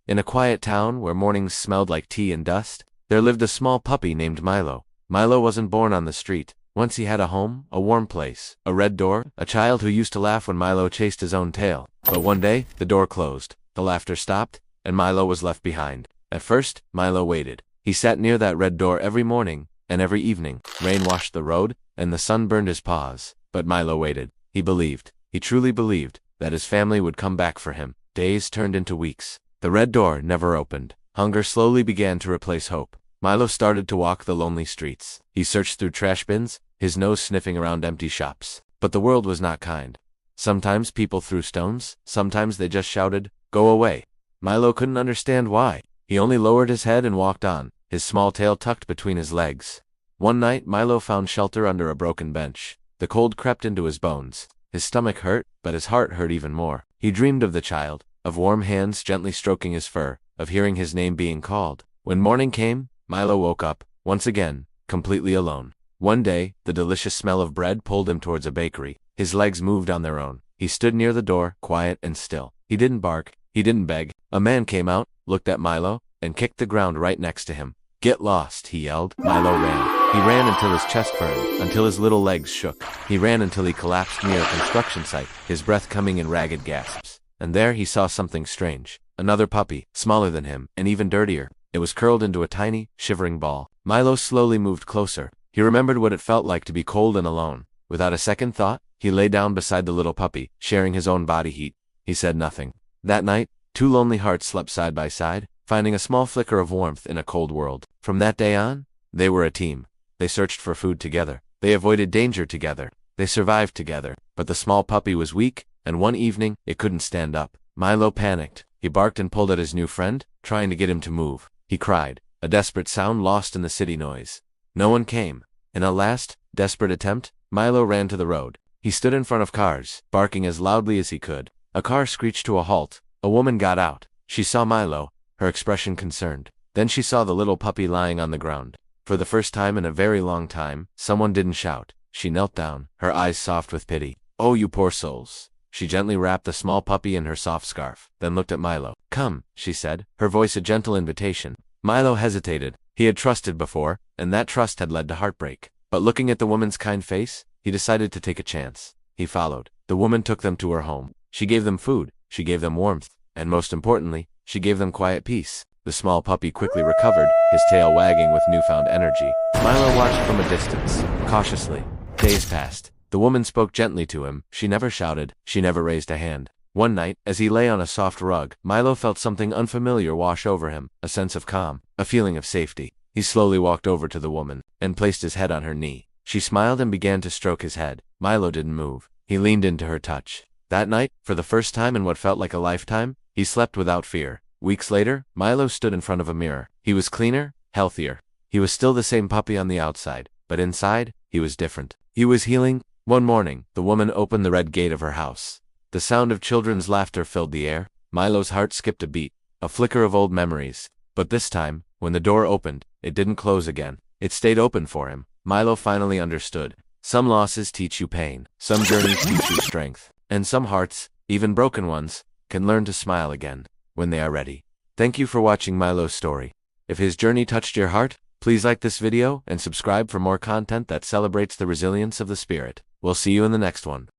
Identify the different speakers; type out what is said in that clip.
Speaker 1: In a quiet town where mornings smelled like tea and dust, there lived a small puppy named Milo. Milo wasn't born on the street. Once he had a home, a warm place, a red door, a child who used to laugh when Milo chased his own tail. But one day, the door closed, the laughter stopped, and Milo was left behind. At first, Milo waited. He sat near that red door every morning and every evening. Rain washed the road, and the sun burned his paws. But Milo waited. He believed, he truly believed, that his family would come back for him. Days turned into weeks. The red door never opened. Hunger slowly began to replace hope. Milo started to walk the lonely streets. He searched through trash bins, his nose sniffing around empty shops. But the world was not kind. Sometimes people threw stones, sometimes they just shouted, "Go away." Milo couldn't understand why. He only lowered his head and walked on, his small tail tucked between his legs. One night, Milo found shelter under a broken bench. The cold crept into his bones. His stomach hurt, but his heart hurt even more. He dreamed of the child, of warm hands gently stroking his fur, of hearing his name being called. When morning came, Milo woke up, once again, completely alone. One day, the delicious smell of bread pulled him towards a bakery. His legs moved on their own. He stood near the door, quiet and still. He didn't bark. He didn't beg. A man came out, looked at Milo, and kicked the ground right next to him. "Get lost," he yelled. Milo ran. He ran until his chest burned, until his little legs shook. He ran until he collapsed near a construction site, his breath coming in ragged gasps. And there he saw something strange. Another puppy, smaller than him, and even dirtier. It was curled into a tiny, shivering ball. Milo slowly moved closer. He remembered what it felt like to be cold and alone. Without a second thought, he lay down beside the little puppy, sharing his own body heat. He said nothing. That night, two lonely hearts slept side by side, finding a small flicker of warmth in a cold world. From that day on, they were a team. They searched for food together. They avoided danger together. They survived together. But the small puppy was weak, and one evening, it couldn't stand up. Milo panicked. He barked and pulled at his new friend, trying to get him to move. He cried, a desperate sound lost in the city noise. No one came. In a last, desperate attempt, Milo ran to the road. He stood in front of cars, barking as loudly as he could. A car screeched to a halt. A woman got out. She saw Milo, her expression concerned. Then she saw the little puppy lying on the ground. For the first time in a very long time, someone didn't shout. She knelt down, her eyes soft with pity. "Oh, you poor souls." She gently wrapped the small puppy in her soft scarf, then looked at Milo. "Come," she said, her voice a gentle invitation. Milo hesitated. He had trusted before, and that trust had led to heartbreak. But looking at the woman's kind face, he decided to take a chance. He followed. The woman took them to her home. She gave them food, she gave them warmth, and most importantly, she gave them quiet peace. The small puppy quickly recovered, his tail wagging with newfound energy. Milo watched from a distance, cautiously. Days passed. The woman spoke gently to him. She never shouted. She never raised a hand. One night, as he lay on a soft rug, Milo felt something unfamiliar wash over him, a sense of calm, a feeling of safety. He slowly walked over to the woman, and placed his head on her knee. She smiled and began to stroke his head. Milo didn't move. He leaned into her touch. That night, for the first time in what felt like a lifetime, he slept without fear. Weeks later, Milo stood in front of a mirror. He was cleaner, healthier. He was still the same puppy on the outside, but inside, he was different. He was healing. One morning, the woman opened the red gate of her house. The sound of children's laughter filled the air. Milo's heart skipped a beat, a flicker of old memories. But this time, when the door opened, it didn't close again. It stayed open for him. Milo finally understood. Some losses teach you pain. Some journeys teach you strength. And some hearts, even broken ones, can learn to smile again when they are ready. Thank you for watching Milo's story. If his journey touched your heart, please like this video and subscribe for more content that celebrates the resilience of the spirit. We'll see you in the next one.